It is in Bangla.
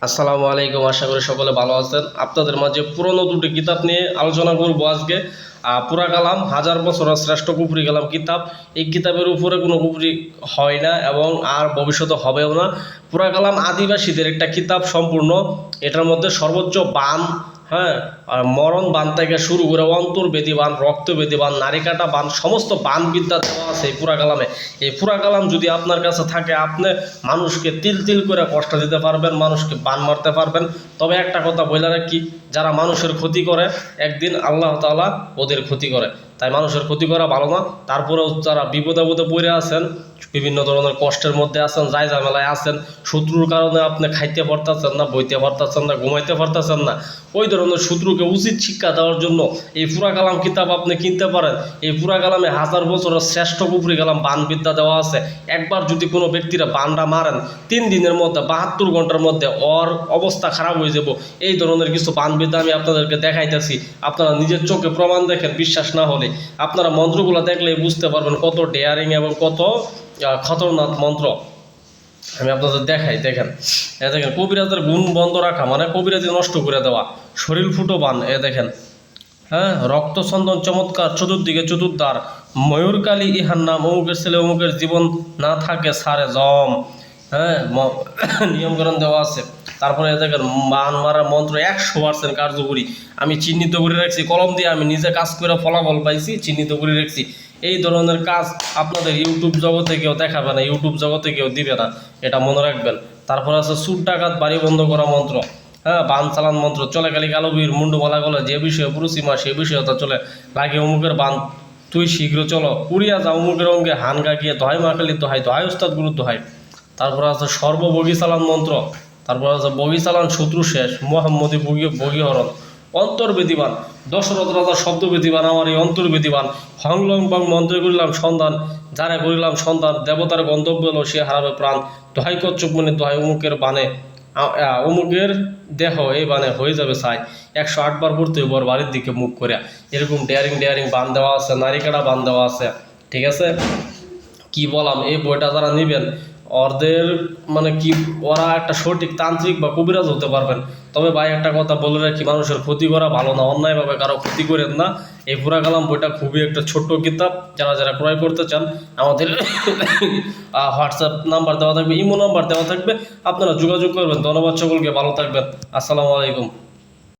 আসসালামু আলাইকুম। আশা করি সকলে ভালো আছেন। আপনাদের মাঝে পুরনো দুটি কিতাব নিয়ে আলোচনা করব আজকে। পুরা কালাম হাজার বছরের শ্রেষ্ঠ কুফরি কালাম কিতাব। এই কিতাবের উপরে কোনো কুফরি হয় না এবং আর ভবিষ্যতে হবেও না। পুরা কালাম আদিবাসীদের একটা কিতাব সম্পূর্ণ। এটার মধ্যে সর্বোচ্চ বান, হ্যাঁ, আর মরণ বান থেকে শুরু করে অন্তর্বেদী বান, রক্তবেদী বান, নারী কাটা বান, সমস্ত বান বিদ্যা দেওয়া আছে এই পুরা কালামে। এই পুরা কালাম যদি আপনার কাছে থাকে, আপনি মানুষকে তিল তিল করে কষ্ট দিতে পারবেন, মানুষকে বান মারতে পারবেন। তবে একটা কথা বলে রাখি, যারা মানুষের ক্ষতি করে একদিন আল্লাহ তাআলা ওদের ক্ষতি করে। তাই মানুষের ক্ষতি করা ভালো না। তারপরেও যারা বিপদে আপদে পড়ে আছেন, বিভিন্ন ধরনের কষ্টের মধ্যে আছেন, যাই ঝামেলায় আছেন, শত্রুর কারণে আপনি খাইতে পারতেছেন না, বইতে পারতেছেন না, ঘুমাইতে পারতেছেন না, ওই ধরনের শত্রুকে উচিত শিক্ষা দেওয়ার জন্য এই পুরা কালাম কিতাব আপনি কিনতে পারেন। এই পুরা কালামে হাজার বছরের শ্রেষ্ঠ কুফরি কালাম বান বিদ্যা দেওয়া আছে। একবার যদি কোনো ব্যক্তিরা বানটা মারেন, 3 দিনের মধ্যে 72 ঘন্টার মধ্যে ওর অবস্থা খারাপ হয়ে যাব। এই ধরনের কিছু বান বিদ্যা আমি আপনাদেরকে দেখাইতেছি। আপনারা নিজের চোখে প্রমাণ দেখেন, বিশ্বাস না হলে আপনারা মন্ত্রগুলো দেখলেই বুঝতে পারবেন কত ডেয়ারিং এবং কত খতরনাক মন্ত্র। আমি আপনাদের দেখাই, দেখেন। দেখেন, কবিরাজের গুণ বন্ধ রাখা মানে কবিরাজি নষ্ট করে দেওয়া। শরীর ফুটো বান, দেখেন। হ্যাঁ, রক্তচন্দন চমৎকার, চতুর্দিকে চতুর্দ্বার, ময়ূরকালী ইহার নাম, অমুকের ছেলে অমুকের জীবন না থাকে সারে জম। হ্যাঁ, নিয়মকরণ দেওয়া আছে। তারপরে দেখেন, বান মারার মন্ত্র 100% কার্যকরী। আমি চিহ্নিত করে রাখছি কলম দিয়ে, আমি নিজে কাজ করে ফলাফল পাইছি, চিহ্নিত করে রাখছি। এই ধরনের কাজ আপনাদের ইউটিউব জগতে কেউ দেখাবে না, ইউটিউব জগতে কেউ দিবে না, এটা মনে রাখবেন। তারপর আছে সুর ডাকাত বাড়ি বন্ধ করা মন্ত্র। হ্যাঁ, বান চালান মন্ত্র। চলে খালি কালো বীর মুন্ডু মালা গলে, যে বিষয়ে পুরুষিমা সে বিষয়ে তা চলে লাগে অমুকের বান, তুই শীঘ্র চলো উড়িয়া যা অমুকের অঙ্গে হান গাগিয়ে দোহাই মাকালি দোহাই, দোহাই উস্তাদ গুরু দোহাই। তারপর আছে সর্ববগী চালান মন্ত্র। তারপর আছে বগি চালান শত্রু শেষ, মোহাম্মদী বগীহরণ। অন্তর্বেদীবান, দশরথ রাজা শব্দবেদীবান, আমার এই অন্তর্বেদীবান। হংলং বং মন্ত্রে করিলাম সন্ধান, যারা করিলাম সন্ধান, দেবতার গন্তব্য এলো সে হারাবে প্রাণ। দোহাই কচ্ছপ মনে দোহাই অমুকের বানে, অমুকের দেহ এই বানে হয়ে যাবে ছাই। 108 বার পড়তে বর বাড়ির দিকে মুখ করে। এরকম ডেয়ারিং বান দেওয়া আছে, নারিকাটা বান দেওয়া আছে। ঠিক আছে, কি বললাম, এই বইটা যারা নেবেন ওদের মানে কি, ওরা একটা সঠিক তান্ত্রিক বা কবিরাজ হতে পারবেন। তবে ভাই একটা কথা বলে রাখি, মানুষের ক্ষতি করা ভালো না, অন্যায়ভাবে কারো ক্ষতি করেন না। এই পুরা কালাম বইটা খুবই একটা ছোট্ট কিতাব। যারা যারা ক্রয় করতে চান, আমাদের হোয়াটসঅ্যাপ নাম্বার দেওয়া থাকবে, ইমো নাম্বার দেওয়া থাকবে, আপনারা যোগাযোগ করবেন। ধন্যবাদ সকলকে, ভালো থাকবেন। আসসালামু আলাইকুম।